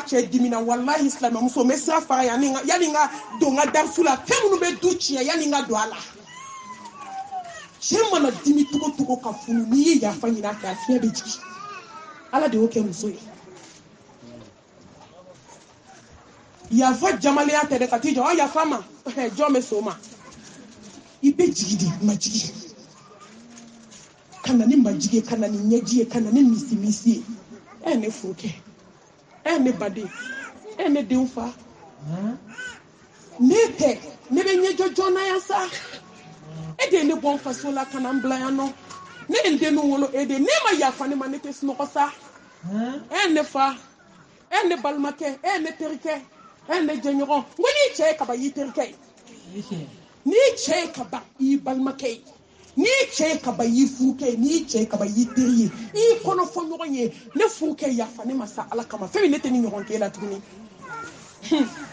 cɛ dimina wallahi silamɛmuso me sira fara yani n ka don n ka darisu la fɛn minnu bɛ du tiɲɛ yani n ka don a la cɛ mana dimi togo togo ka funu n'i ye yafa ɲini a fɛ a fiɲɛ bɛ jigin ala de y'o kɛ muso ye yafa jamalenya tɛ dɛ ka t'i jɔ yafa ma jɔn bɛ so ma i bɛ jigi de ma jigi ka na ni majigi ye ka na ni ɲɛji ye ka na ni misi ye ne furukɛ ne baden ne denw fa ne tɛ ne bɛ ɲɛjɔ jɔnna yan sa e de ye ne bɔ n faso la ka na n bila yan nɔ ne ye n denw wolo e de ne ma yafa ne ma ne tɛ sunɔgɔ sa ne fa ne balimakɛ ne terikɛ ne jɛɲɔgɔn n ko n'i cɛ ye kaban i y'i terikɛ ye n'i cɛ ye kaban i y'i balimakɛ ye n'i cɛ ye kaban i y'i furukɛ ye n'i cɛ ye kaban i y'i teri ye i y'i kɔnɔ fɔ ɲɔgɔn ye ne furukɛ yafa ne ma sa ala kama fɛn min ne tɛ ni ɲɔgɔn k'e la tuguni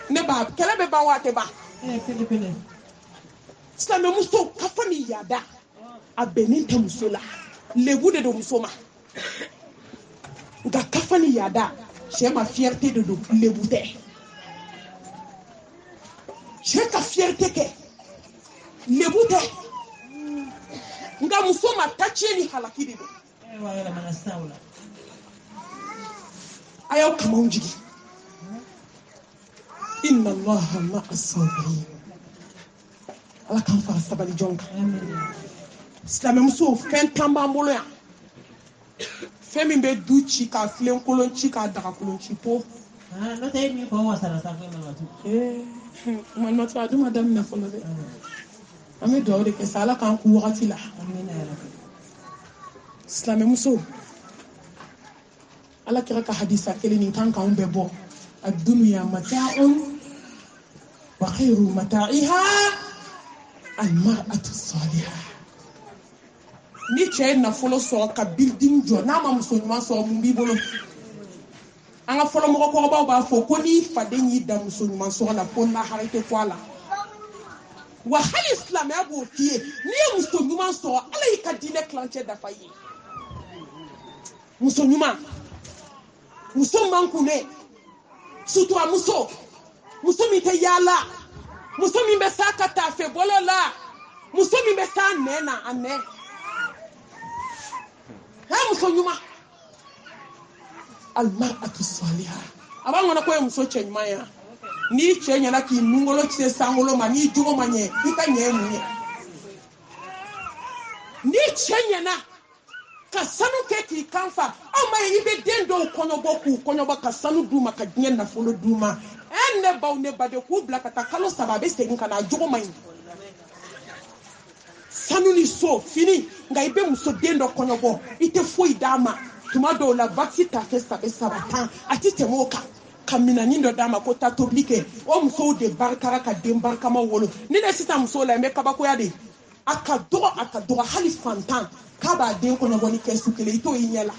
ne ba kɛlɛ bɛ ban wa a tɛ ban silamɛmuso kafa ni yaada a bɛnnen tɛ muso la lebu de don muso ma nka kafa ni yaada cɛ ma fierté de don lebu tɛ cɛ ka fierté kɛ lebu tɛ nka muso ma tatiɲɛ ni halaki de don a y'aw kamaw jigi inna allaha ma'a sabirin ala k'an fara sabali jɔn kan silamɛmuso fɛn tan b'an bolo yan fɛn min bɛ du ci k'a filen kolon ci k'a daga kolon ci po malimatu a dun ma daminɛ fɔlɔ dɛ an bɛ dugawu de kɛ sa ala k'an ku wagati la silamɛmuso ala kira ka hadisa kelen nin kan k'anw bɛɛ bɔ a dunuya mata'un wa khairu mata'iha al-mar'atu salihah ni cɛ ye nafolo sɔrɔ ka building jɔ n'a ma muso ɲuman sɔrɔ mun b'i bolo an ka fɔlɔ mɔgɔkɔrɔbaw b'a fɔ ko n'i faden y'i da muso ɲuman sɔrɔ la ko lahara tɛ fɔ a la wa hali silamɛya b'o f'i ye n'i ye muso ɲuman sɔrɔ ala y'i ka diinɛ tilancɛ dafa i ye muso ɲuman muso mankunnen sutura muso min tɛ yaala muso min bɛ s'a ka taafe bolo la muso min bɛ s'a nɛn na a nɛn muso ɲuman al-mar'atu salihah a b'a ŋɔnɔ ko ye muso cɛ ɲuman ye n'i cɛ ɲɛna k'i nungolo se sankolo ma n'i jogo ma ɲɛ i ka ɲɛ ye mun ye n'i cɛ ɲɛna ka sanu kɛ k'i kanfa aw ma ye i bɛ den dɔw kɔɲɔbɔ k'u kɔɲɔbɔ ka sanu d'u ma ka diɲɛ nafolo d'u ma ne baw ne baden k'u bila ka taa kalo 3 a bɛ segin ka na a jogo man ɲi sanu ni so fini nka i bɛ muso den dɔ kɔɲɔbɔ i tɛ foyi d'a ma tuma dɔw la vaccine t'a fɛ 3 tan a tɛ tɛmɛ o kan ka minani dɔ d'a ma ko taa tobili kɛ o musow de barikara ka den barikama wolo ni ne sisan musow la n bɛ kabakoya de a ka dɔgɔ hali fantan k'a b'a den kɔɲɔbɔ ni kɛsu kelen i t'o y'i ɲɛ la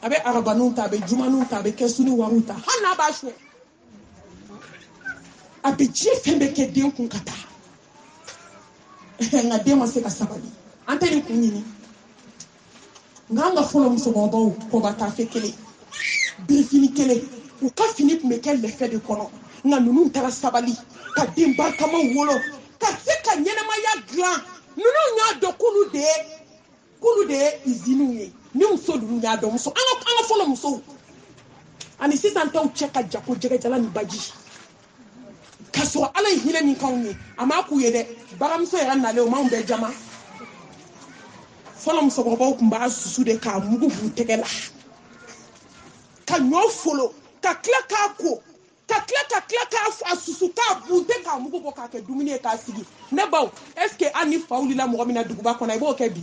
a bɛ arabaninw ta a bɛ jumaninw ta a bɛ kɛsu ni wariw ta hali n'a b'a suɲɛ a bɛ diɲɛ fɛn bɛɛ kɛ den kun ka taa nka den ma se ka sabali an tɛ nin kun ɲini nka an ka fɔlɔ musokɔrɔbaw kɔba taafe kelen birifini kelen u ka fini tun bɛ kɛ lɛfɛ de kɔnɔ nka ninnu taara sabali ka den barikamaw wolo ka se ka ɲɛnamaya dilan ninnu y'a dɔn k'olu de ye iziniw ye ni muso ninnu y'a dɔn muso an ka fɔlɔ musow ani sisan taw cɛ ka jako jɛgɛjala ni baji ka sɔrɔ ala ye hinɛ min k'anw ye a m'a k'u ye dɛ baramuso yɛrɛ nalen o m'anw bɛɛ jama fɔlɔ musokɔrɔbaw tun b'a susu de k'a mugu b'u tɛgɛ la ka ɲɔ folo ka tila k'a ko ka tila k'a susu k'a bunte k'a mugu bɔ k'a kɛ dumuni ye k'a sigi ne baw est ce que an ni fa wulila mɔgɔ min na duguba kɔnɔ i b'o kɛ bi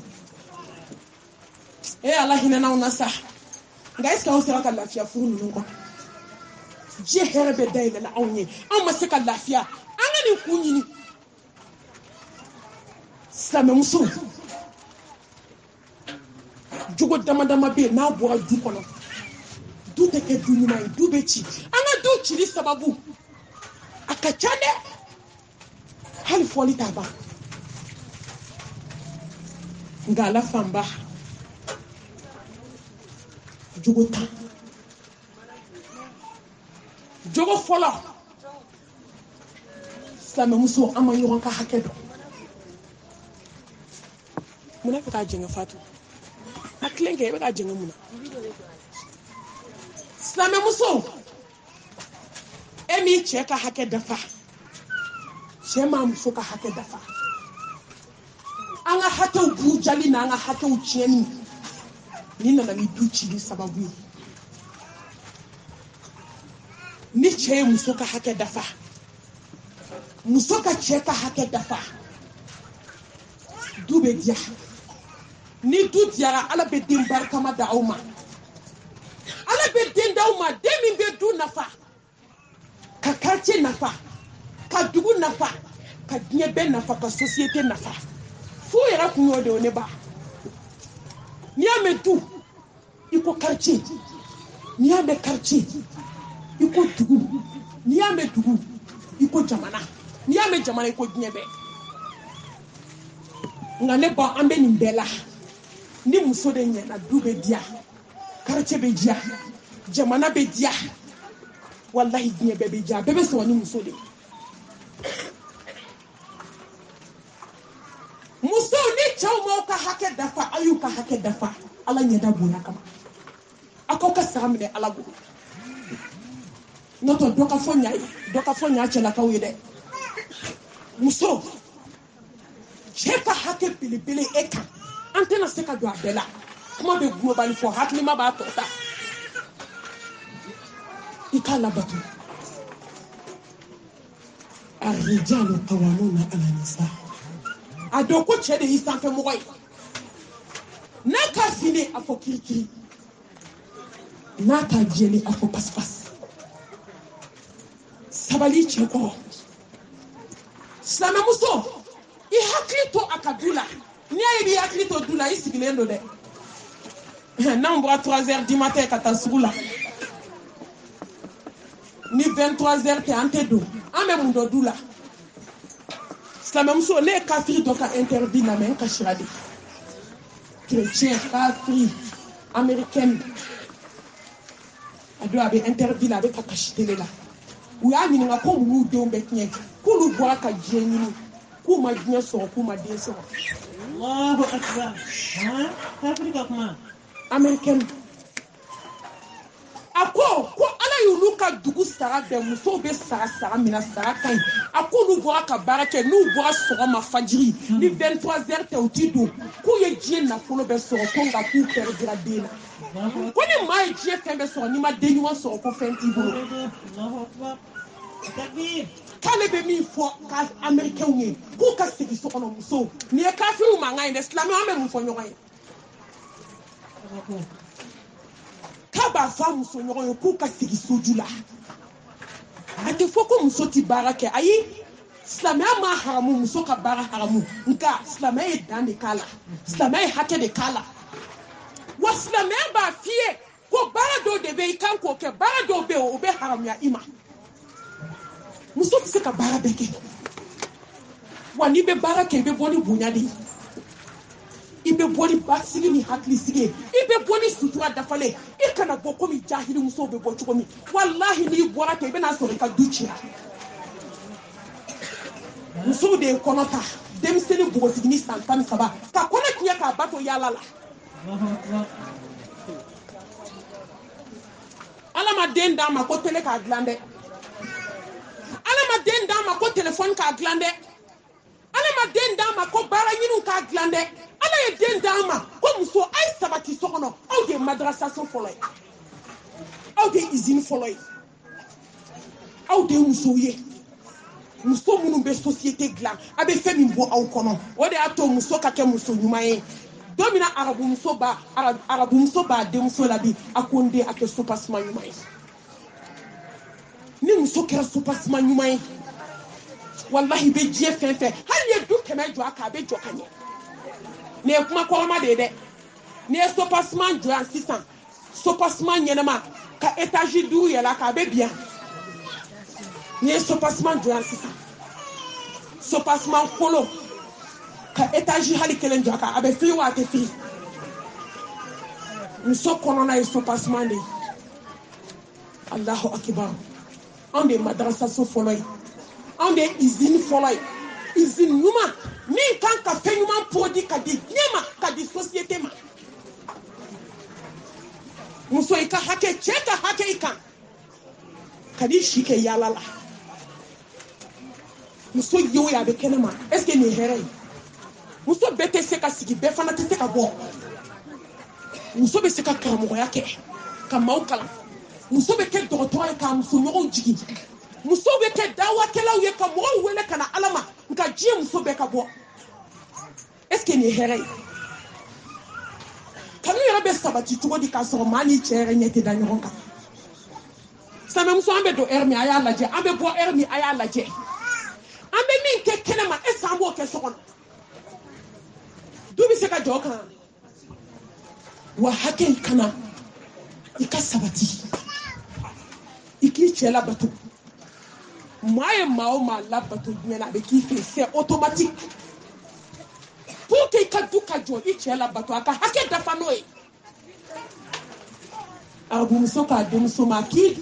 ala hinɛn'anw na sa nka est ce que anw sera ka lafiya furu ninnu kɔnɔ diɲɛ hɛrɛ bɛ dayɛlɛla anw ye anw ma se ka lafiya an ka nin kun ɲini silamɛmuso jogo dama dama bɛ yen n'a bɔra du kɔnɔ du tɛ kɛ du ɲuman ye du bɛ ci an ka du cili sababu a ka ca dɛ hali fɔli t'a ban nka ala fanba jogo tan jogo folo silamɛ muso an ma ɲɔgɔn ka hakɛ dɔn mun fɛ ka jɛngɛ Fatu a tilen kɛ i bɛ ka jɛngɛ mun na silamɛ muso e m'i cɛ ka hakɛ dafa cɛ m'a muso ka hakɛ dafa an ka hakɛw burujali n'an ka hakɛw tiɲɛni ni nana ni du cili sababu ye ni cɛ ye muso ka hakɛ dafa muso ka cɛ ka hakɛ dafa du bɛ diya ni du diyara ala bɛ den barikama da aw ma ala bɛ den d'aw ma den min bɛ du nafa ka quartier nafa ka dugu nafa ka diɲɛ bɛɛ nafa ka société nafa fo yɛrɛ kun y'o de ye ne ba n'i y'a mɛn du i ko quartier n'i y'a mɛn quartier i ko dugu n'i y'a mɛn dugu i ko jamana n'i y'a mɛn jamana i ko diɲɛ bɛɛ nka ne ba an bɛ nin bɛɛ la ni muso de ɲɛna du bɛ diya quartier bɛ diya jamana bɛ diya wallahi diɲɛ bɛɛ bɛ diya bɛɛ bɛ sɔrɔ ni muso de muso ni cɛw m'aw ka hakɛ dafa aw y'u ka hakɛ dafa ala ɲɛda bonya kama a k'aw ka sara minɛ ala bolo n'o tɛ dɔ ka fɔ ɲa ye dɔ ka fɔ ɲa cɛlakaw ye dɛ muso cɛ ka hakɛ belebele e kan an tɛna se ka don a bɛɛ la kuma bɛ global fɔ hakilima b'a tɔ ta i k'a labato الرجال قوامون على النساء a dɔn ko cɛ de y'i sanfɛ mɔgɔ ye n'a ka fini a fɔ kirikiri n'a ka jɛlen a fɔ pasipasi sabali cɛ kɔrɔ silamɛmuso i hakili to a ka du la n'i y'a ye i b'i hakili to du la i sigilen don dɛ n'anw bɔra 3h du matin ka taa sugu la ni 23h tɛ an tɛ don an bɛ mun dɔ du la silamɛmuso ne ye kafiri dɔ ka interdit lamɛn n ka sira de chrétien kafiri américaine a don a bɛ interdit la a bɛ ka kasi tele la u y'a ɲininka ko mun y'u denw bɛɛ tiɲɛ k'olu bɔra ka diɲɛ ɲini k'u ma diɲɛ sɔrɔ k'u ma den sɔrɔ Allahu akbar kafiri ka kuma américaine a ko ala y'olu ka dugu sara bɛɛ musow bɛ sara min na sara ka ɲi a k'olu bɔra ka baara kɛ n'u bɔra sɔgɔma fajiri ni 23h tɛ u ti don k'u ye diɲɛ nafolo bɛɛ sɔrɔ ko nka k'u pɛrɛdira den na ko ni maa ye diɲɛ fɛn bɛɛ sɔrɔ n'i ma den ɲuman sɔrɔ ko fɛn t'i bolo k'ale bɛ min fɔ ka américains ye k'u ka segin so kɔnɔ musow nin ye kafiriw mankan ye dɛ silamɛw an bɛ mun fɔ ɲɔgɔn ye k'a b'a fɔ a muso ɲɔgɔn ye k'u ka segin soju la a tɛ fɔ ko muso tɛ baara kɛ ayi silamɛya ma haramu muso ka baara haramu nka silamɛya ye dan de k'a la silamɛya ye hakɛ de k'a la wa silamɛya b'a f'i ye ko baara dɔw de bɛ yen i kan k'o kɛ baara dɔw bɛ yen o bɛ haramuya i ma muso tɛ se ka baara bɛɛ kɛ wa n'i bɛ baara kɛ i bɛ bɔ ni bonya de ye i bɛ bɔ ni basigi ni hakilisigi ye i bɛ bɔ ni sutura dafalen i kana bɔ komi jahili musow bɛ bɔ cogo min walahi n'i bɔra ten i bɛna sɔrɔ i ka du cira musow de ye kɔnɔ ta denmisɛnnin npogotigini san 13 ka kɔnɔ tiɲɛ k'a ba to yaala la ala ma den d'a ma ko tele k'a dilan dɛ ala ma den d'a ma ko telefɔni k'a dilan dɛ ala ma den d'a ma ko baara ɲiniw k'a dilan dɛ ala ye den d'a ma ko muso a ye sabati so kɔnɔ aw de ye madrasaso fɔlɔ ye aw de ye usine fɔlɔ ye aw de ye musow ye muso minnu bɛ société dilan a bɛ fɛn min bɔ aw kɔnɔ o de y'a to muso ka kɛ muso ɲuman ye don min na arabumuso b'a denmuso la bi a ko n den a kɛ sopaseman ɲuman ye ni muso kɛra sopaseman ɲuman ye wallahi bɛ diɲɛ fɛn fɛn hali ye du 100 jɔ a kan a bɛ jɔ ka ɲɛ nin ye kuma kɔrɔma de ye dɛ n'i ye sopaseman jɔ yan sisan sopaseman ɲɛnama ka étage 5 yɛlɛ a kan a bɛ bin yan n'i ye sopaseman jɔ yan sisan sopaseman kolon ka étage hali 1 jɔ a kan a bɛ firi wa a tɛ firi muso kɔnɔna ye sopaseman de ye Allahu akibar anw de madrasaso fɔlɔ ye anw de usine fɔlɔ ye usine ɲuman min kan ka fɛn ɲuman produit ka di diɲɛ ma ka di société ma muso i ka hakɛ cɛ ka hakɛ i kan ka di si kɛ yaala la muso ye o ye a bɛ kɛnɛ ma est ce que nin ye hɛrɛ ye muso bɛɛ tɛ se ka sigi bɛɛ fana tɛ se ka bɔ muso bɛ se ka karamɔgɔya kɛ ka maaw kalan muso bɛ kɛ dɔgɔtɔrɔ ye ka musoɲɔgɔnw jigin muso bɛ kɛ dawakɛlaw ye ka mɔgɔw wele ka na ala ma nka diɲɛ muso bɛɛ ka bɔ est ce que nin ye hɛrɛ ye kanu yɛrɛ bɛ sabati cogo di k'a sɔrɔ maa ni cɛ yɛrɛ ɲɛ tɛ da ɲɔgɔn kan sanmɛmuso an bɛ don heure min a y'a lajɛ an bɛ bɔ heure min a y'a lajɛ an bɛ min kɛ kɛnɛ ma est ce que an b'o kɛ so kɔnɔ du bɛ se ka jɔ kan wa hakɛ in kana i ka sabati i k'i cɛ labato maa ye maa o maa labato diɲɛ na a bɛ k'i fɛ c'est automatique pour que i ka du ka jɔ i cɛ labato a ka hakɛ dafa n'o ye arabumuso k'a denmuso ma k'i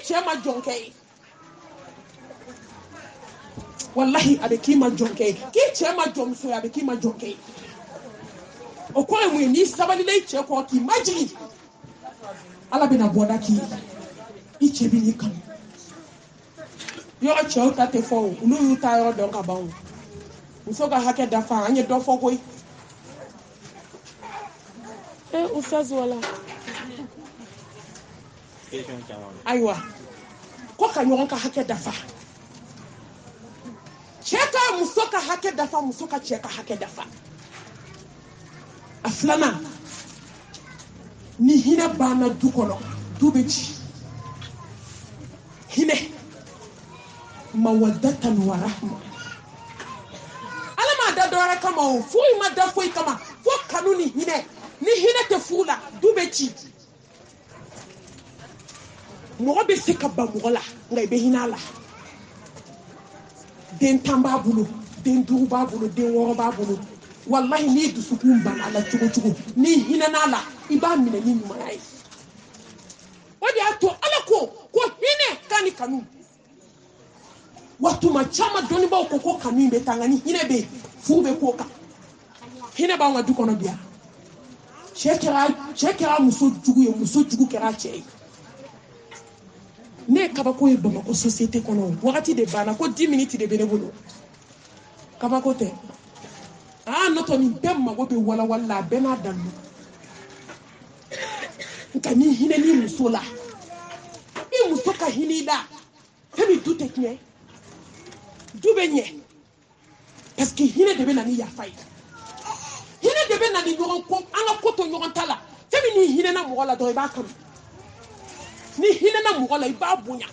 cɛ ma jɔn kɛ ye wallahi a bɛ k'i ma jɔn kɛ ye k'i cɛ ma jɔn muso ye a bɛ k'i ma jɔn kɛ ye o kɔrɔ ye mun ye n'i sabalila i cɛ kɔ k'i majigin ala bɛna bɔda k'i ye i cɛ bɛ n'i kanu yɔrɔ cɛw ta tɛ fɔ o olu y'u ta yɔrɔ dɔn ka ban o muso ka hakɛ dafa an ye dɔ fɔ koyi ustaz wala ayiwa ko ka ɲɔgɔn ka hakɛ dafa cɛ ka muso ka hakɛ dafa muso ka cɛ ka hakɛ dafa a filanan ni hinɛ banna du kɔnɔ du bɛ ci hinɛ mawaddatan wa rahma ala ma da dɔwɛrɛ kama o foyi ma da foyi kama fo kanu ni hinɛ tɛ furu la du bɛ ci mɔgɔ bɛ se ka ban mɔgɔ la nka i bɛ hinɛ a la den 10 b'a bolo den 5 b'a bolo den 6 b'a bolo wallahi n'i dusukun banna a la cogo cogo n'i hinɛna a la i b'a minɛ ni ɲumanya ye o de y'a to ala ko hinɛ ka ni kanu wa tuma caman dɔnnibaw ko kanu in bɛ taa nka ni hinɛ bɛ yen furu bɛ k'o kan hinɛ b'anw ka du kɔnɔ bi yan cɛ kɛra muso jugu ye muso jugu kɛra cɛ ye ne ye kabako ye bamakɔ société kɔnɔ wagati de banna ko 10 minutes de bɛ ne bolo kabako tɛ n'otɔ nin bɛɛ mago bɛ walawali la a bɛɛ n'a dalu nka ni hinɛ ni muso la i muso ka hinɛ i la fɛn min du tɛ tiɲɛ du bɛ ɲɛ parce que hinɛ de bɛ na ni yafa ye hinɛ de bɛ na ni ɲɔgɔn ko an ka ko to ɲɔgɔn ta la fɛn min n'i hinɛna mɔgɔ la dɔrɔn i b'a kanu ni hinɛna mɔgɔ la i b'a bonya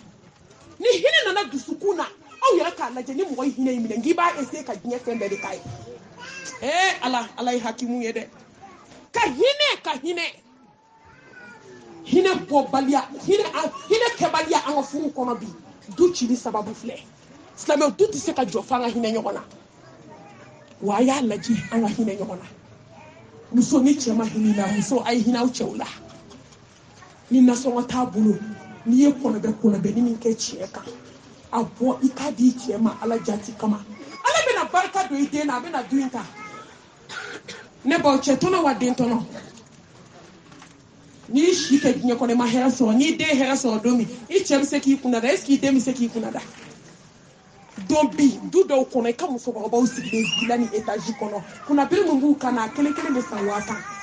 ni hinɛ nana dusukun na aw yɛrɛ k'a lajɛ ni mɔgɔ ye hinɛ in minɛ nk'i b'a essayer ka diɲɛ fɛn bɛɛ de k'a ye ala ye hakimu ye dɛ ka hinɛ bɔbaliya hinɛ kɛbaliya an ka furu kɔnɔ bi du cili sababu filɛ silamɛw du tɛ se ka jɔ fo an ka hinɛ ɲɔgɔn na wa a y'a lajɛ an ka hinɛ ɲɔgɔn na muso ni cɛ ma hinɛ la muso a ye hinɛ aw cɛw la ni nasɔngɔ t'a bolo n'i ye kɔnɔbɛ ni min kɛ cɛ kan a bɔ i k'a di cɛ ma ala jati kama ala bɛna barika don i den na a bɛna du in ta ne baw cɛ tɔnɔ wa den tɔnɔ n'i si tɛ diɲɛ kɔnɔ i ma hɛrɛ sɔrɔ n'i den hɛrɛ sɔrɔ don min i cɛ bɛ se k'i kunna da est ce que i den bɛ se k'i kunna da don bi du dɔw kɔnɔ i ka musokɔrɔbaw sigilen villa ni étage kɔnɔ kunnabiri min b'u kan na a kelen kelen bɛ san 1000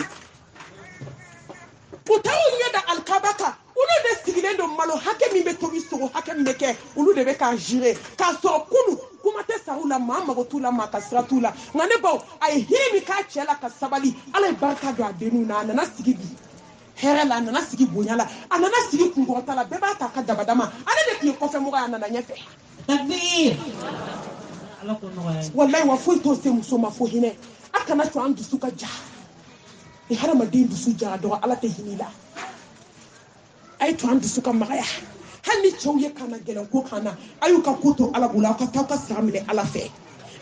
u t'aw ɲɛ da alikaba kan olu de sigilen don malo hakɛ min bɛ tobi sogo hakɛ min bɛ kɛ olu de bɛ k'a gere k'a sɔrɔ kunu kuma tɛ sa u la maa mago t'u la maa ka sira t'u la nka ne baw a ye hinɛ min k'a cɛ la ka sabali ala ye barika don a denninw na a nana sigi bi hɛrɛ la a nana sigi bonya la a nana sigi kunkɔrɔta la bɛɛ b'a ta a ka dabada ma ale de tun ye kɔfɛmɔgɔ ye a nana ɲɛfɛ wallahi wa foyi t'o se muso ma fo hinɛ a kana to an dusu ka ja ni hadamaden dusu jara dɔrɔn ala tɛ hinɛ i la a ye to an dusu ka magaya hali ni cɛw ye kana gɛlɛn ko kan na a y'u ka ko to ala bolo aw ka taa aw ka sira minɛ ala fɛ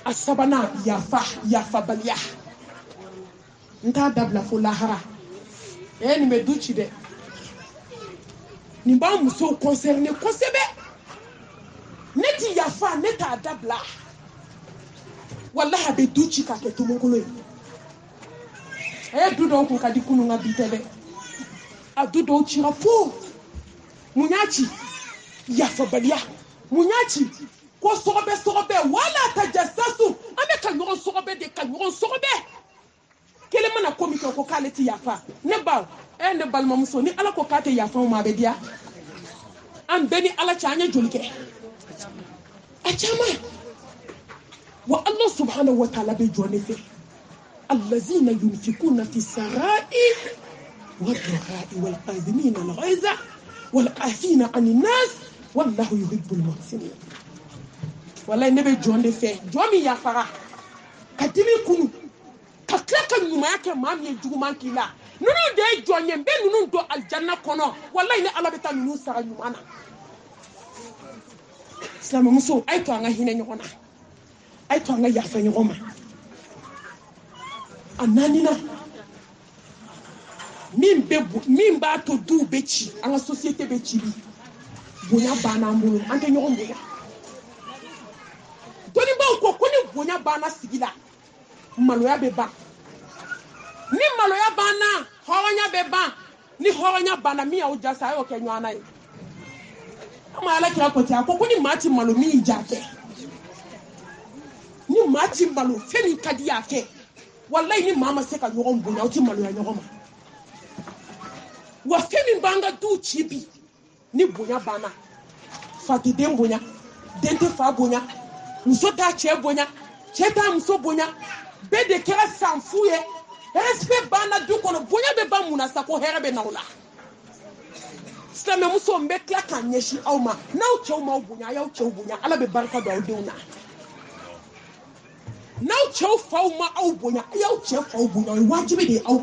a sabanan yafabaliya n t'a dabila fo lahara nin bɛ du ci dɛ nin b'an musow concerné kosɛbɛ neti yafa neta adabla wallahi be duchi ka ke tumukolo du do ko kadi kunu nga bitebe adu do chira fo munyachi yafa balia munyachi ko sogobe wala tajassasu ame ka nyoron sogobe de ka nyoron sogobe kele mana komi ko kale ti yafa ne ba ne balma muso ni ala ko kate yafa ma be dia am beni ala chanya julke achama wa Allah subhanahu wa ta'ala be jone fe allazina yunfikuna fi sarai wal ra'i wal qadimina al ghaiza wal afina 'anil nas wallahu yuhibbul muhsinin wallahi ne be jone fe jomi yafara kadimi kunu ka klaka nyuma yake mam ye juguman kila nunu de jonye be nunu do aljanna kono wallahi ne ala beta nunu sara nyumana islam muso ay to anga hine nyona ay to anga yafa nyoma ananina min ba to du bechi anga société bechi bi bonya bana mbulu ante nyom bonya doni ba ko koni bonya bana sigila maloya be ba ni maloya bana horonya be ba ni horonya bana mi au jasa ayo ke nywana yi ama ala kira ko ti akoko ni mati malo mi jake ni mati malo feni kadi yake wallahi ni mama se ka nyogon bonya o ti malo ya nyogoma wa femi banga du chibi ni bonya bana fati den bonya dente fa bonya muso da che bonya che da muso bonya be de kera sanfuye respect bana du kono bonya be ba muna sako herebe naula islam muso mbe kla kan nyeshi awma naw chew ma bonya yaw chew bonya ala be barka do awdewna naw chew faw ma aw bonya yaw chew faw bonya wajibi de aw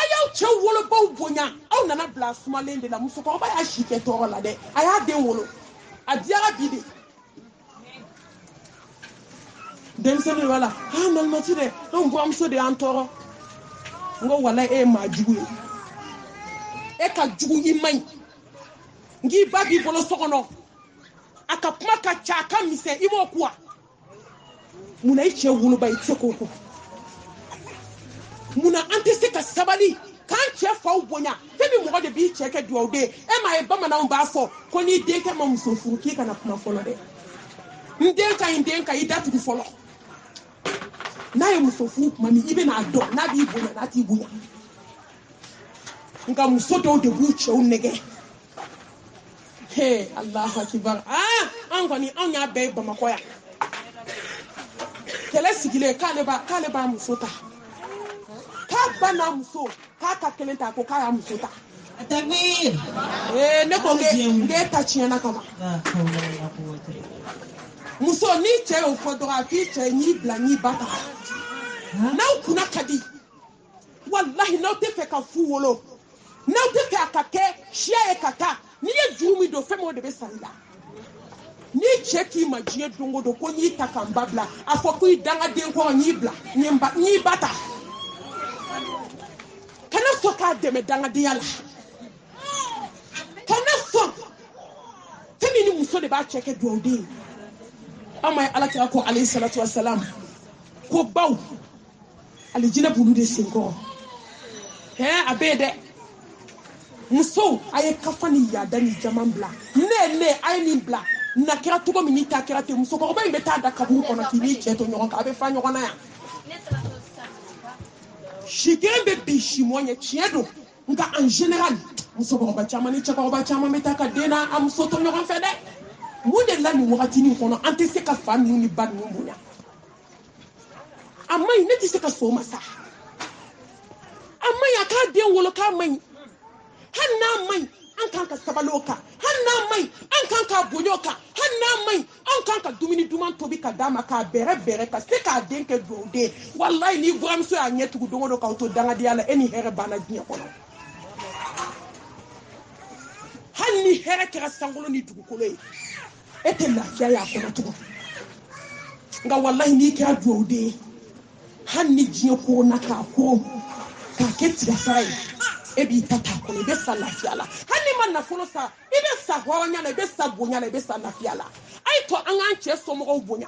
ayaw chew wolo baw bonya aw nana bla suma lende la muso ko ba ya shike to la de aya de wolo adiara bide dem sene wala ha mal matire on bo am so de antoro ngo wala e ma jugu e ka jugu imay ngi babi bolo sokono aka kuma ka chaka mise imo kuwa muna iche wulu bay tseko muna antese ka sabali kan che faw bonya temi mo de bi cheke duo de e ma e bama na on ba fo ko ni de ka mam so furu ki kana kuma folo de ndenka idatu di folo na ye musofu mami ibe na do na bi bonya na ti bonya nga musoto de buche o nege he allah akbar an gani an ya be ba makoya kele sigile kale ba musota ka bana muso ka kelenta ko ka ya musota takbir ne ko nge ta chiena kama muso ni che o photography che ni bla ni bata na kuna kadi wallahi na te fe ka fu wolo na te fe akake shia e kata ni ye jumi do fe mo de be sanda ni cheki majie dongo do ko ni takamba bla afoku idanga den ko ni bla ni bata kana so ka de me danga de yala kana so temi ni muso de ba cheke do de ama ala kira ko alayhi salatu wassalam ko baw alijina bulu de singo abede muso aye kafani ya dani jaman bla ne aye ni bla na kira tugo minita kira te muso ko ba imbe ta da kabu kono kini cheto nyon ka be fa nyon na ya shigembe bishi monye chiedo nga en général muso ko ba chama ni chako ba chama metaka dena am soto nyon fe de munde la ni wakati ni kono ante se ka fa ni bad ni munya amai ne ti se ka so masa amai aka de wolo ka mai hanna mai an kan ka sabaloka hanna mai an kan ka bonyoka hanna mai an kan ka dumini duman tobi ka dama ka bere ka se ka denke dode wallahi ni gram so anye tugu dongo do ka to danga diala eni here bana dinya kono hanni here kira sangolo ni tugu kolo ete lafiya ya kono tugu nga wallahi ni kira dode hanni jiye ko na ka ko ka keti ya sai ebi tata ko be salafiala hanni man na folo sa ibe sa hɔrɔnya la i bɛ sa bonya la i bɛ sa lafiya la a ye to an k'an cɛ somɔgɔw bonya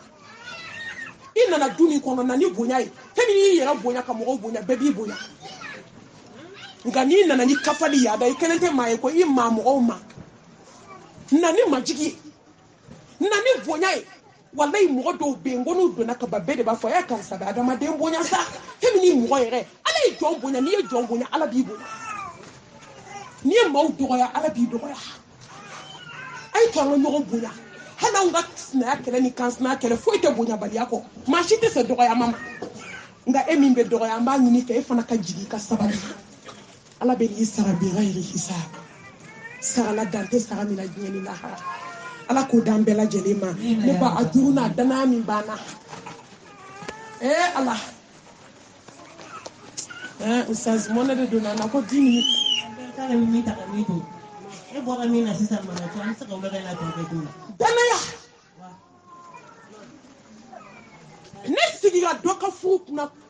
i nana du min kɔnɔ na ni bonya ye fɛn min y'i yɛrɛ bonya ka mɔgɔw bonya bɛɛ b'i bonya nka n'i nana ni kafali yaada i kelen tɛ maa ye ko i maa mɔgɔw ma na ni majigi ye na ni bonya ye walayi mɔgɔ dɔw bɛ yen ko n'u donna ka ban bɛɛ de b'a fɔ e karisa bɛ adamaden bonya sa fɛn min y'i mɔgɔ yɛrɛ ala ye jɔn bonya n'i ye jɔn bonya ala b'i bonya n'i ye maaw dɔgɔya ala b'i dɔgɔya a ye to an ka ɲɔgɔn bonya hali anw ka sinaya kɛlɛ ni kansinaya kɛlɛ foyi tɛ bonyabaliya kɔ maa si tɛ se dɔgɔyama ma nka e min bɛ dɔgɔya an b'a ɲini fɛ e fana ka jigin i ka sabali ala bɛ n'i sara bi ghayri hisab sarala dan tɛ sara min na diɲɛ ni lahara ala k'o d'an bɛɛ lajɛlen ma ne ba a juru n'a danaya min b'an na ala ustaz mɔnɛ de donna na ko 10 minutes danaya ne sigira dɔ ka furu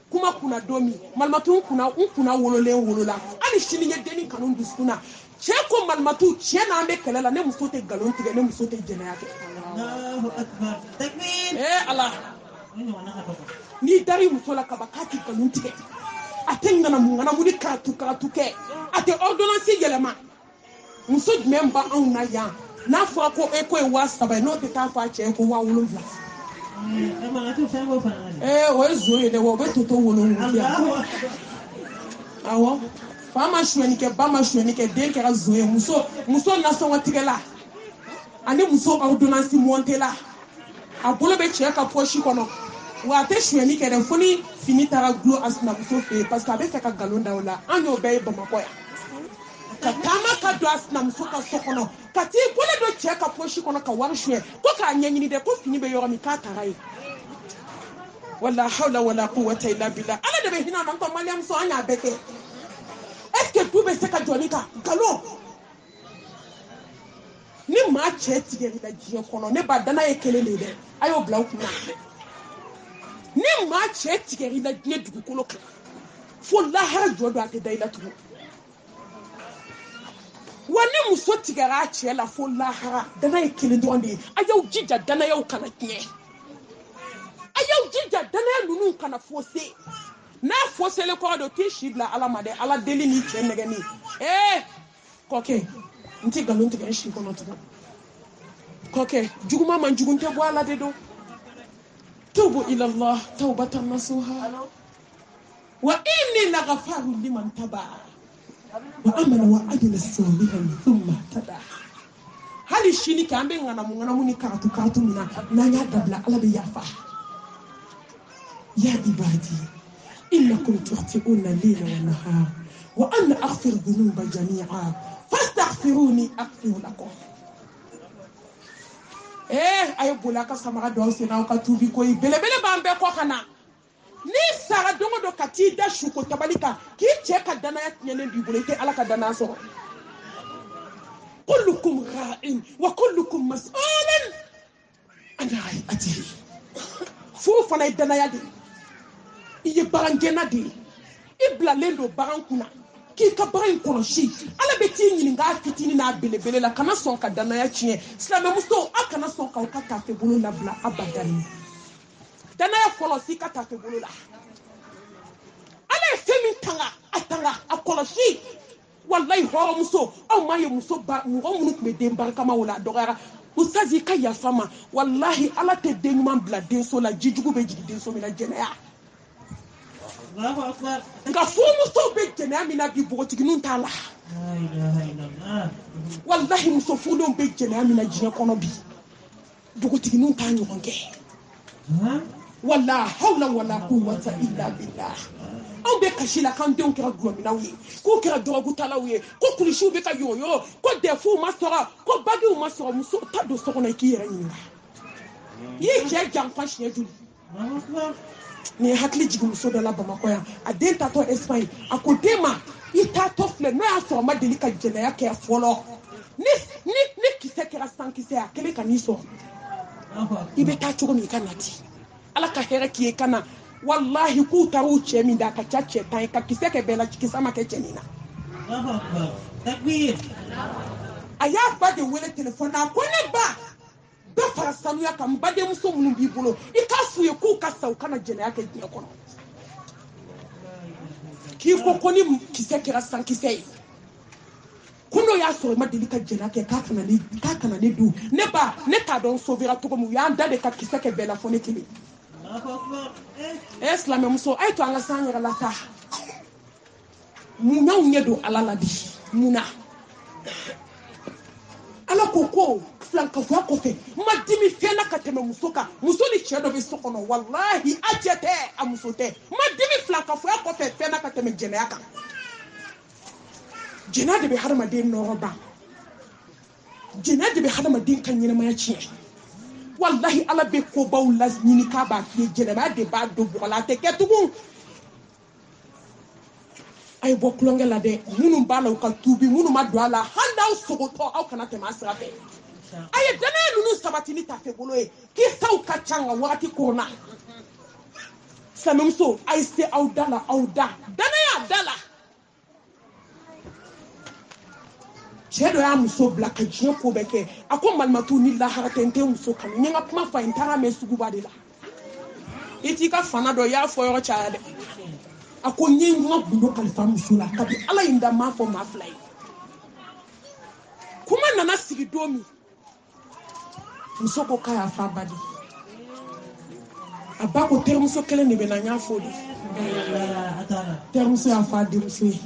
kuma kunna don min malimatu kunna wololen wolola hali sini ye denni kanu dusukun na cɛ ko malimatu tiɲɛ na an bɛ kɛlɛ la ne muso tɛ nkalon tigɛ ne muso tɛ jɛnɛya kɛ ala n'i dar'i muso la kaban k'a tɛ nkalon tigɛ a tɛ ŋanamu ni karatu kɛ a tɛ ordonnance yɛlɛma muso jumɛn ba anw na yan n'a fɔra ko e ko ye 7,000 ye n'o tɛ taa fɔ a cɛ ye ko 7,000 o ye zo ye dɛ wa o bɛ toto wolo awɔ fa ma suyɛni kɛ ba ma suyɛni kɛ den kɛra zo ye muso nasɔngɔ tigɛla ani muso ordonnance montela a bolo bɛ cɛ ka poche kɔnɔ wa a tɛ suyɛni kɛ dɛ fo ni fini taara gulon a sinamuso fɛ yen parce que a bɛ fɛ ka nkalon da o la an y'o bɛɛ ye bamakɔ yan ka taama ka don a sinamuso ka so kɔnɔ ka t'i bolo don cɛ ka poche kɔnɔ ka wari suyɛ ko k'a ɲɛɲini dɛ ko fini bɛ yɔrɔ min k'a taara yen wala hawla wala quwwata illa billah ala de bɛ hinɛ an ka maliyamuso an y'a bɛɛ kɛ est-ce que du bɛ se ka jɔ ni ka nkalon ni maa cɛ tigɛr'i la diɲɛ kɔnɔ ne ba dana ye kelen de ye dɛ a y'o bila u kunna ni maa cɛ tigɛr'i la diɲɛ dugukolo kan fo lahara jɔ don a tɛ da i la tugun wa ni muso tigɛra a cɛ la fo lahara dana ye kelen dɔrɔn de ye a y'aw jija danayaw kana tiɲɛ a y'aw jija danaya ninnu kana fɔse n'a fɔselen kɔrɔ don t'i si bila ala ma dɛ ala deli ni cɛ nɛgɛni kɔkɛ n tɛ nkalon tigɛ n si kɔnɔ tugun kɔkɛ juguman man jugu tɛ bɔ ala de don tubu ilallah tawbatan nasuha wa inni lagafaru liman taba wa amana wa ajila salihan thumma tada hali sini kɛ an bɛ ŋanamu ni karatu min na n'an y'a dabila ala bɛ yafa ya ibadi innakum tukhti'una layla wa nahar wa ana aghfiru dhunuba jami'a fastaghfiruni aghfir lakum a ye boli a ka samara don aw sen aw ka tuubi ko ye belebele b'an bɛɛ kɔ ka na n'i sara don o don ka t'i da suko tabali kan k'i cɛ ka danaya tiɲɛlen b'i bolo i tɛ ala ka danaya sɔrɔ kullukum ra'in wa kullukum mas'ulun an ra'iyatihi furu fana ye danaya de ye i ye bagangɛnna de ye i bilalen don bagan kunna k'i ka bagan in kɔlɔsi ala bɛ t'i ɲininka a fitinin n'a belebele la kana sɔn ka danaya tiɲɛ silamɛmuso a kana sɔn k'aw ka tafe bolo labila abadan danaya fɔlɔ si ka tafe bolo la ala ye fɛn min tanga a kɔlɔsi walayi hɔrɔnmuso aw ma ye mɔgɔ minnu tun bɛ den barikamaw la a dɔgɔyara usazi ka yafa ma walahi ala tɛ den ɲuman bila denso la jijugu bɛ jigin denso min na jɛnɛya nka furumusow bɛ jɛnɛya min na bi npogotigininw t'a la walahi muso furulenw bɛ jɛnɛya min na diɲɛ kɔnɔ bi npogotigininw t'a ɲɔgɔn kɛ wala hawla wala quwwata illa billah anw bɛ kasi la k'an denw kɛra gulɔminaw ye k'u kɛra dɔrɔgutalaw ye ko kulisiw bɛ ka yɔrɔ ko dɛfuw ma sɔrɔ ko bagiw ma sɔrɔ muso ta don so kɔnɔ i k'i yɛrɛ ɲininka i ye cɛ janfa siɲɛ joli ni hakili jigin muso dɔ la bamakɔ yan a den tatɔ Espagne a ko den ma i taatɔ filɛ n'o y'a sɔrɔ ma deli ka jɛnɛya kɛ fɔlɔ ni kisɛ kɛra san kisɛ a kelen ka n'i sɔrɔ i bɛ taa cogo min i ka nati ala ka hɛrɛ k'i ye ka na wallahi k'u taara u cɛ min da a ka ca cɛ 10 ye ka kisɛ kɛ bɛɛ la kisɛ ma kɛ cɛnin na a y'a ba de wele téléphone na ko ne ba dɔ fara sanuya kan badenmuso minnu b'i bolo i k'a f'u ye k'u ka sa u kana jɛnɛya kɛ diɲɛ kɔnɔ k'i ko ni kisɛ kɛra sankisɛ ye ko n'o y'a sɔrɔ i ma deli ka jɛnɛya kɛ k'a kana ne dun ne ba ne t'a dɔn sauvera cogo min u y'an da de ka kisɛ kɛ bɛɛ la fɔ ne kelen silamɛmuso a ye to an ka s'an yɛrɛ la sa mun y'anw ɲɛ don ala la bi mun na ala ko filankafoya kɔfɛ ma dimi fɛn na ka tɛmɛ muso kan muso ni cɛ dɔ bɛ so kɔnɔ walahi a cɛ tɛ a muso tɛ ma dimi filankafoya kɔfɛ fɛn na ka tɛmɛ jɛnɛya kan jɛnɛya de bɛ hadamaden nɔrɔ ban jɛnɛya de bɛ hadamaden ka ɲɛnamaya tiɲɛ walahi ala bɛ kobaw la ɲini k'a b'a f'i ye jɛnɛya de b'a don bɔgɔ la a tɛ kɛ tugun a ye bɔ kulonkɛ la dɛ minnu b'a la u ka tuubi minnu ma don a la hali n'aw sogotɔ aw kana tɛmɛ a sira fɛ a ye danaya ninnu sabati ni tafe bolo ye kisaw ka ca nka wagati korona silamɛmuso a ye se aw da la aw da danaya da la cɛ dɔ y'a muso bila ka diɲɛ ko bɛɛ kɛ a ko malimatu ni lahara tɛ n tɛ muso kanu n ye n ka kuma fa n taara mɛn suguba de la i t'i ka fana dɔ i y'a fɔ yɔrɔ caya dɛ a ko n ye n ka gundo kalifa muso la kabi ala ye n da m'a fɔ maa fila ye kuma nana sigi don min muso ko k'a y'a fa ba de a ba ko terimuso kelen de bɛ na n y'a fɔ de terimuso y'a fɔ a denmuso ye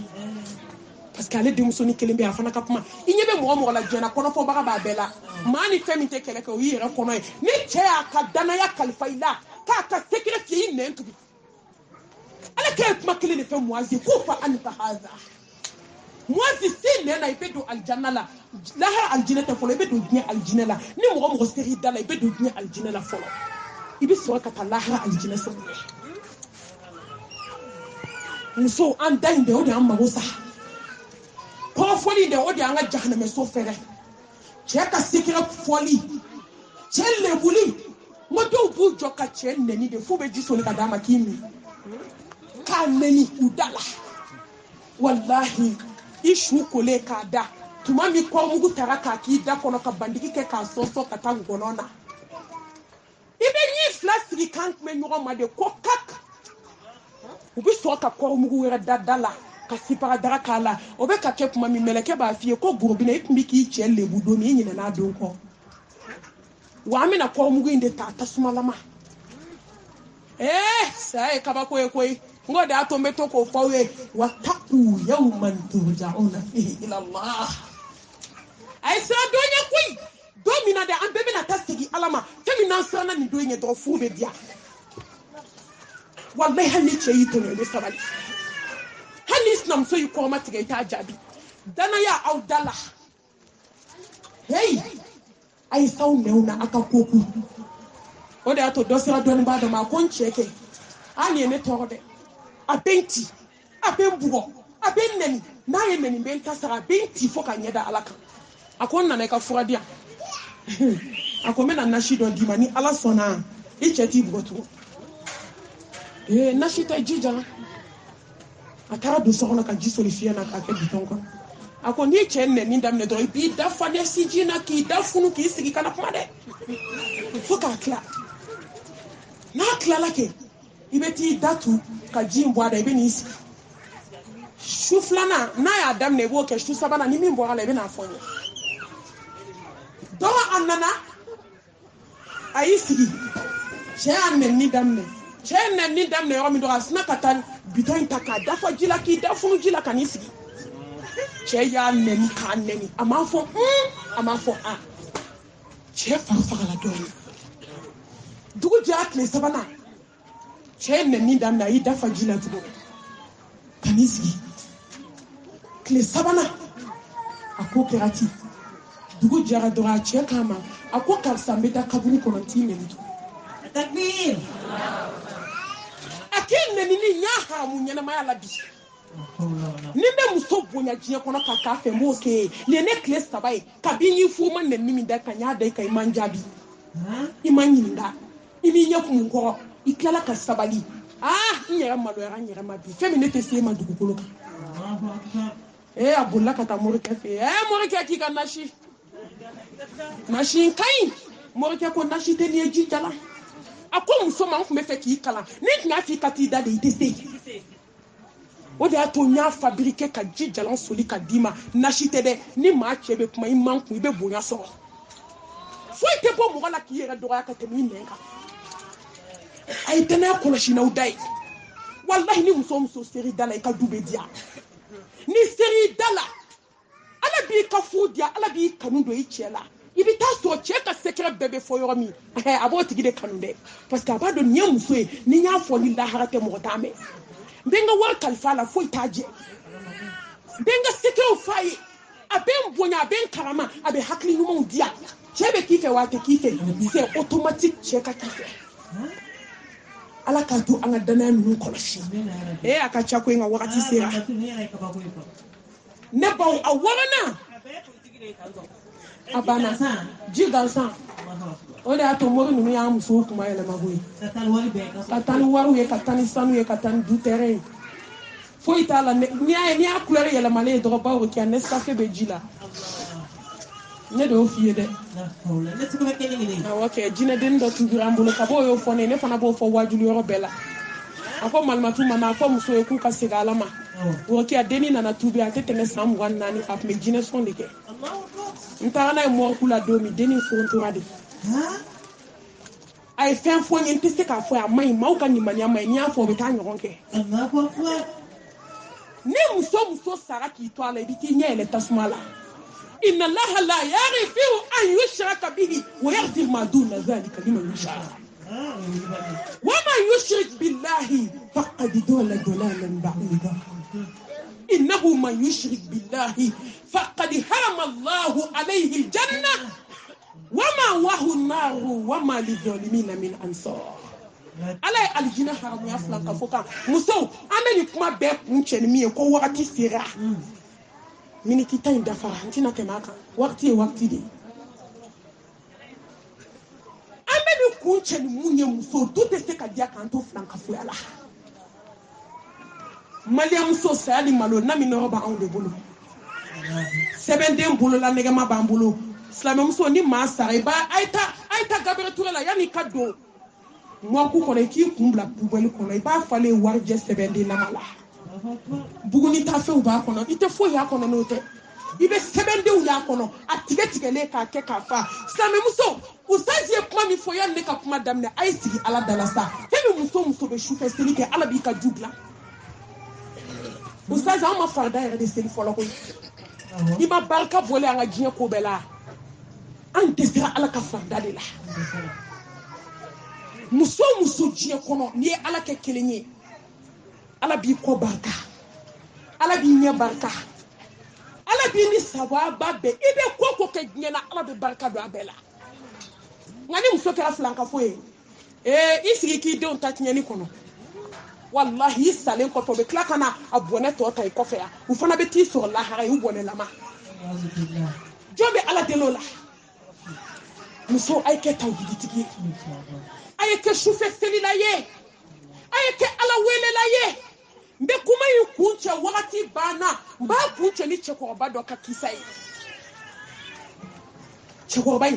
parce que ale denmuso ni kelen bɛ a fana ka kuma i ɲɛ bɛ mɔgɔ mɔgɔ la diɲɛ na kɔnɔfɔbaga b'a bɛɛ la maa ni fɛn min tɛ kɛlɛ kɛ o y'i yɛrɛ kɔnɔ ye ni cɛ y'a ka danaya kalifa i la k'a ka sekere f'i ye i nɛn tugu ala kɛ kuma kelen de fɛ muwazi k'o fa ani ta haza muwazi se nɛn na i bɛ don alijanna la lahara alijinɛ tɛ fɔlɔ i bɛ don diɲɛ alijinɛ la ni mɔgɔ mɔgɔ sera i da la i bɛ don diɲɛ alijinɛ la fɔlɔ i bɛ sɔrɔ ka taa lahara alijinɛ sɔrɔ muso an da in de o de y'an mago sa kɔrɔfɔli de o de y'an ka jahanamɛso fɛrɛ cɛ ka sekere fɔli cɛ lebuli n ko dɔw b'u jɔ ka cɛ nɛni de f'u bɛ ji soli ka d'a ma k'i min k'a nɛni u da la walahi i su kolen k'a da tuma min kɔrɔmugu tara k'a k'i da kɔnɔ ka bandigi kɛ k'a sɔnsɔn ka taa ngɔnɔ na i bɛ ɲi fila sigi kan tun bɛ ɲɔgɔn ma de ko kak u bɛ sɔrɔ ka kɔrɔmugu wɛrɛ da la ka sipagadara k'a la o bɛ ka kɛ tuma min mɛlɛkɛ b'a f'i ye ko gorobinɛ i tun bɛ k'i cɛ lebu don min i ɲinɛna a don kɔ wa an bɛna kɔrɔmugu in de ta tasumalama saya ye kabako ye koyi n ko de y'a to n bɛ to k'o f'aw ye wattaqu yawman turja'una fihi ila Allah a ye siran don ɲɛ koyi don min na dɛ an bɛɛ bɛna taa segin ala ma fɛn min n'an siranna nin don in ɲɛ dɔrɔn furu bɛ diya walahi hali ni cɛ y'i tɔɲɔ i bɛ sabali hali ni sinamuso y'i kɔrɔma tigɛ i t'a jaabi danaya aw da la a ye s'aw nɛnw na a ka ko kun o de y'a to dɔ sera dɔnnibaa dɔ ma a ko n cɛ kɛ nin ye ne tɔɔrɔ dɛ a bɛ n ci a bɛ n bugɔ a bɛ n nɛni n'a ye nɛni bɛ n ta sara a bɛ n ci fo ka ɲɛ da ala kan a ko n nana i ka fura di yan a ko n bɛna nasi dɔ d'i ma ni ala sɔnna i cɛ t'i bugɔ tugun nasi tɛ ji jala a taara don so kɔnɔ ka ji soli fiɲɛ na k'a kɛ bitɔn kɔnɔ a ko n'i cɛ nɛni daminɛ dɔrɔn i b'i da fa dɛ sinji na k'i da funu k'i sigi kana kuma dɛ fo k'a tila n'a tilala kɛ i bɛ t'i da tu ka ji in bɔ a da i bɛ n'i sigi su filanan n'a y'a daminɛ i b'o kɛ su sabanan ni min bɔra la i bɛ n'a fɔ n ye dɔgɔ a nana a y'i sigi cɛ y'a nɛni daminɛ cɛ ye nɛni daminɛ yɔrɔ min dɔrɔn a sina ka taa bitɔn in ta k'a dafa ji la k'i da funu ji la ka n'i sigi cɛ y'a nɛni k'a nɛni a m'a fɔ a m'a fɔ cɛ fari fagala dɔɔnin dugu jɛra tile sabanan cɛ ye nɛni daminɛ a y'i dafa ji la tugun ka n'i sigi tile sabanan a ko kɛra ten dugu jɛra dɔrɔn a cɛ k'a ma a ko karisa n bɛ taa kaburu kɔnɔ n t'i nɛni tugun takbir a k'i nɛnini n y'a haramu ɲɛnamaya la bi ni n bɛ muso bonya diɲɛ kɔnɔ ka k'a fɛ n b'o kɛ ye nin ye ne tile 3 ye kabi n y'i furu ma nɛnini min da kan n y'a da i kan i ma n jaabi i ma n ɲininka i b'i ɲɛ kumun kɔrɔ i tilala ka sabali n yɛrɛ maloyara n yɛrɛ ma bi fɛn min ne tɛ se e ma dugukolo kan a bolila ka taa morikɛ fɛ yen morikɛ k'i ka nasi machine kain morke ko nasi te ni ji jala ako muso man kun be fe ki kala ni tna fi kati da de itese o de ato nya fabriquer ka ji jala soli ka dima nasi te de ni ma chebe kuma imman kun be bonya so fo ite bo mo la ki yera do ka te mi nenka ay tena ko la shina udai wallahi ni muso seri dala ka dube dia ni seri dala ala bi ka fu dia ala bi kanu do ichela ibi ta so che ka secret bebe fo yoro mi abo tigi de kanu de parce que abado ni muso ni nya fo ni la harate mo tame benga war kalfa la fo taje benga secret fai aben bonya aben karama abe hakli nyumo dia chebe kife wate kife c'est automatique che ka kife ala ka to anga dana nu koloshi aka chako nga wakati sera ne bawo awana abana jigalsan o de ato mori nu ya muso kuma yele magoyi katani waru ye katani sanu ye katani dutere fo itala ne ni a couleur yele male do ba o ki an escafe be jila ne do fiye de ok jina den do tubira ambulo ka bo yo fone ne fana bo fo wajulu yoro bela ako malmatu mama ko muso e ku ka sigala ma o ki adeni na tubi atete ne sam wan nani ka me jina son de ke ntara na mo kula domi deni fontura de ay fen fo ni ntise ka fo amai ma o ka ni mania mai ni afo be ta nyon ke ne muso sara ki to ala bi ti nyele tasmala إن الله لا يغفر أن يشرك به ويغفر ما دون ذلك لمن يشاء ومن يشرك بالله فقد ضل ضلالا بعيدا إنه من يشرك بالله فقد حرم الله عليه الجنة ومأواه النار وما للظالمين من أنصار ala aljina haramu ya flanka foka muso ameni kuma be kuncheni mi ko wakati sera mini kita indafa ntina temaka wakti de ameni kuncheni munye muso tout ce ka dia kanto flanka fuyala malia muso sali malo na mi no ba on de bolo sebende bolo la nege ma bambulo slamé muso ni ma sare ba aita gabere tourela yani kado mo ku ko le ki kumbla poubelle ko le ba fale warje sebende na mala buguni ta fe u ba kono ite fo ya kono no te ibe sebende u ya kono atige le ka ke ka fa slamé muso usaje kuma mi fo ya ne ka kuma damne ay sigi ala dalasa tebe muso be shufe seli ke ala bi ka jugla usaje ama farda ya de seli fo la ko iba barka bole anga jinya ko bela ante sira ala ka farda de la muso jinya kono ni ala ke kelenye ala bi ko barka ala bi nya barka ala bi ni sababa be ibe ko ke nyena ala bi barka do abela ngani muso kera flanka foye isigi ki de on tatnyani kono wallahi salen ko to be klakana abone to tay ko fe ya u fana be ti sur la hare u bone lama jobe ala de lola muso ay ke tawgidi tigi ay ke shufe selila ye ay ke ala wele la ye mbe kuma yi kunche wakati bana ba kunche ni cheko ba do ka kisai cheko ba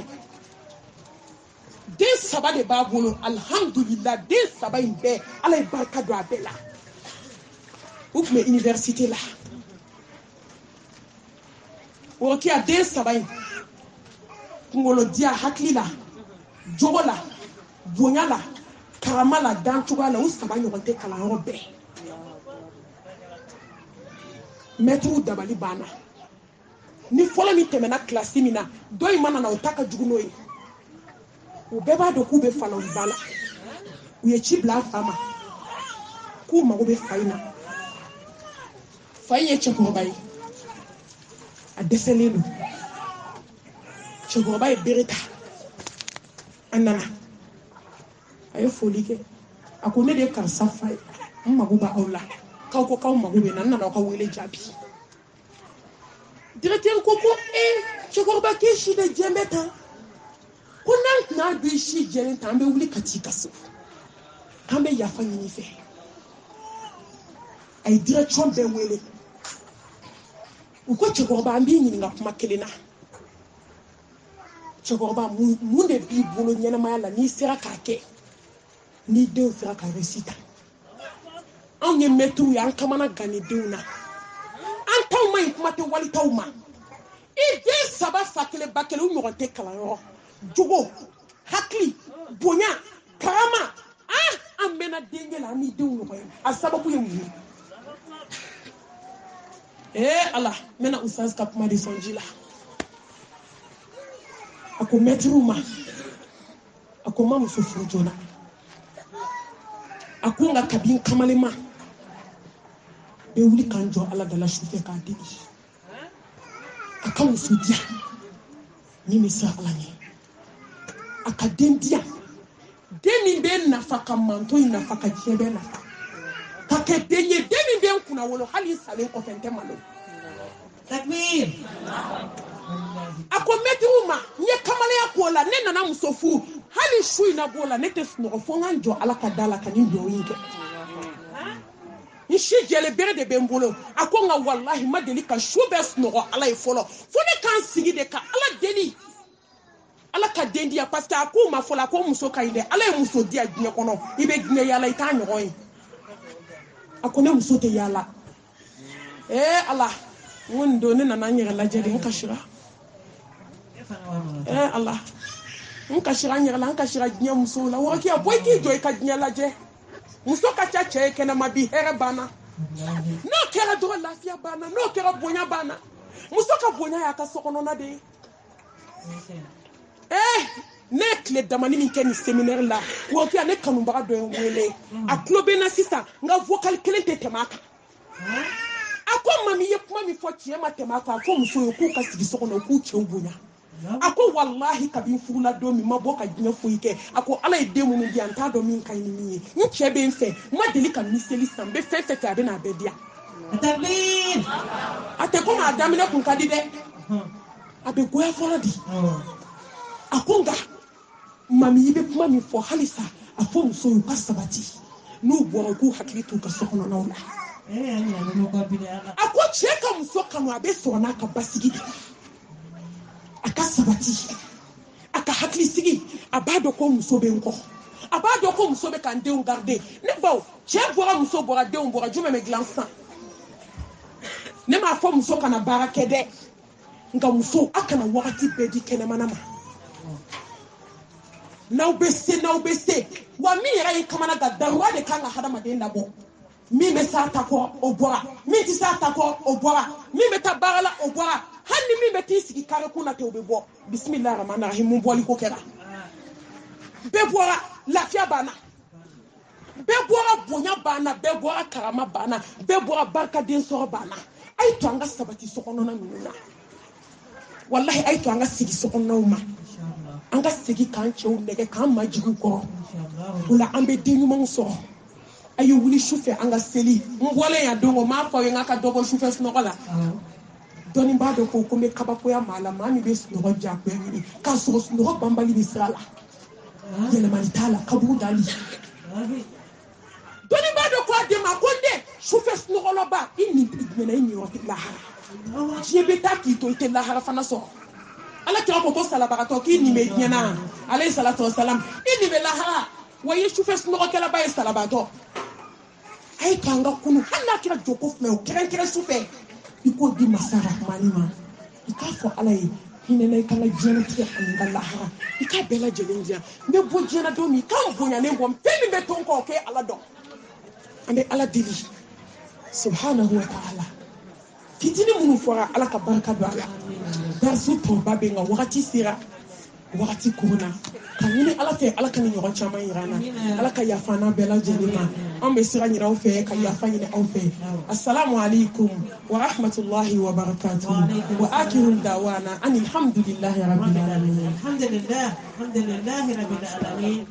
den saba de ba bolo alhamdulillah den saba imbe ala barka do abela ouvre université là o ki a den saba ngolo dia haklila jogola bonyala karamala danchugala o saba nyogonte kala robe metru dabali bana ni fola mi temena classe mina doy mana na otaka juguno yi u beba do ku be fala bala u ye ci bla fama ku ma go be faina faye che ko bay a deselelu che ko bay bereta anana ayo folike akone de kar safai ma go ba aula ko kaw ma go be nan na ko wele jabi directeur ko che ko ba ke shi de jembeta kunan na du shi jere tambe wuli kati kaso tambe ya fanyi ni fe ay direction be wele uko chego ba mbi ni nga kuma kelena cɛkɔrɔba mun de b'i bolo ɲɛnamaya la n'i sera k'a kɛ n'i denw sera ka réussite anw ye maître ye an kamana ganni denw na an taw ma ɲi kuma tɛ wali taw ma i den 3 fa 1 ba 1 u ɲɔgɔn tɛ kalanyɔrɔ jogo hakili bonya karama an mɛnna denkɛ la an ni denw ɲɔgɔn ye a sababu ye mun ye ala n bɛna usaz ka kuma de sɔn ji la a ko mɛtiriw ma a ko n ma muso furu joona a ko nka kabini kamalen ma bɛ wuli k'an jɔ ala dala sufɛ k'a deli a ka muso diya min bɛ siran ala ɲɛ a ka den diya den min bɛ nafa ka manto in nafa ka diɲɛ bɛɛ nafa ka kɛ den ye den min bɛ n kunna wolo hali salen kɔfɛ n tɛ malo takbir a ko mɛtiriw ma n ye kamalenya k'o la ne nana muso furu hali su in na b'o la ne tɛ sunɔgɔ fo n ka n jɔ ala ka da la ka nin dugawu in kɛ n si jɛlen bere de bɛ n bolo a ko nka walahi n ma deli ka su bɛɛ sunɔgɔ ala ye fɔlɔ fo ne k'an sigi de ka ala deli ala ka den diya parce que a ko ma fɔlɔ a ko muso ka ɲi dɛ ala ye muso diya diɲɛ kɔnɔ i bɛ diɲɛ yaala i t'a ɲɔgɔn ye a ko ne muso tɛ yaala ala n ko nin don ne nana n yɛrɛ lajɛ de n kasira ala n kasira n yɛrɛ la n kasira diɲɛ musow la wagati a bɔ i k'i jɔ i ka diɲɛ lajɛ muso ka ca cɛ ye kɛnɛma bi hɛrɛ banna n'o kɛra dɔrɔn lafiya banna n'o kɛra bonya banna muso ka bonya y'a ka sokɔnɔna de ye ne ye tile damani min kɛ nin séminaire la wagati ne kanubaga dɔ ye n wele a tulo bɛ n na sisan n ka vocal kelen tɛ tɛmɛ a kan a ko mami i ye kuma min fɔ tiɲɛ ma tɛmɛ a kan a fɔ muso ye k'u ka sigi so kɔnɔ k'u cɛw bonya a ko walahi kabini furula don min ma bɔ ka diɲɛ foyi kɛ a ko ala ye den minnu di yan n t'a dɔn min ka ɲi ni min ye n cɛ bɛ n fɛ n ma deli ka miseli san n bɛ fɛn fɛn fɛ a bɛ n'a bɛɛ di yan a tɛ komi a daminɛ kun ka di dɛ a bɛ goya fɔlɔ di a ko nka mami i bɛ kuma min fɔ halisa a fɔ musow u ka sabati n'u bɔra u k'u hakili t'u ka sokɔnɔnaw la a ko cɛ ka muso kanu a bɛ sɔrɔ n'a ka basigi de a ka sabati a ka hakili sigi a b'a dɔn ko muso bɛ n kɔ a b'a dɔn ko muso bɛ ka n denw garde ne baw cɛ bɔra muso bɔra denw bɔra jumɛn bɛ dilan sisan ne m'a fɔ muso kana baara kɛ dɛ nka muso a kana wagati bɛɛ di kɛnɛmana ma n'aw bɛ se wa min yɛrɛ ye kamana gan daruya de kan ka hadamaden labɔ min bɛ s'a ta kɔ o bɔra min tɛ s'a ta kɔ o bɔra min bɛ taa baara la o bɔra hali ni min bɛ t'i sigi kare kun na ten o bɛ bɔ bisimilahi rahmani rahim mun bɔli ko kɛra bɛɛ bɔra lafiya banna bɛɛ bɔra bonya banna bɛɛ bɔra karama banna bɛɛ bɔra barikaden sɔrɔ banna a ye to an ka sabati sokɔnɔna ninnu na walahi a ye to an ka sigi sokɔnɔnaw ma an ka segin k'an cɛw nɛgɛ k'an majigin kɔrɔ o la an bɛ den ɲumanw sɔrɔ a ye wuli sufɛ an ka seli n bɔlen yan don o m'a fɔ aw ye n ka dɔ bɔ sufɛ sunɔgɔ la dɔnni b'a dɔn ko n bɛ kabakoya maa la maa min bɛ sunɔgɔ diyagoya ɲini k'a sɔrɔ sunɔgɔ banbali bɛ sira la yɛlɛmali t'a la kaburu dali dɔnni b'a dɔn ko a den ma ko n den sufɛ sunɔgɔlɔba i nin jumɛnna i niyɔrɔ tɛ lahara diɲɛ bɛ taa k'i to i tɛ lahara fana sɔrɔ ala kira ko salabagatɔ k'i nin bɛ diɲɛ na alayhi salatu wa salam i nin bɛ lahara wa i ye sufɛ sunɔgɔkɛlaba ye salabatɔ a ye to an ka kunu hali n'a kɛra joko fila o kɛrɛnkɛrɛn sufɛ i k'o di masa rahmani ma i k'a fɔ ala ye hinɛ na i ka n ka diɲɛlatigɛ ani n ka lahara i k'a bɛɛ lajɛlen diyan n bɛ bɔ diɲɛ na don min i k'an bonyanen bɔ fɛn min bɛ to n kɔ o k'e ala dɔn an bɛ ala deli subhanahu wa ta'ala fitinin minnu fɔra ala ka barika don a la darisu tɔba bɛ yen nka wagati sera wagati kuruna ka ɲini ala fɛ ala ka ni ɲɔgɔn caman yira an na ala ka yafa n'an bɛɛ lajɛlen ma an bɛ sira ɲini aw fɛ ka yafa ɲini aw fɛ assalamu alaikum wa rahmatullahi wa barakatuh wa akiru dawana ani alhamdulillahi rabbil alamin alhamdulillah rabbil alamin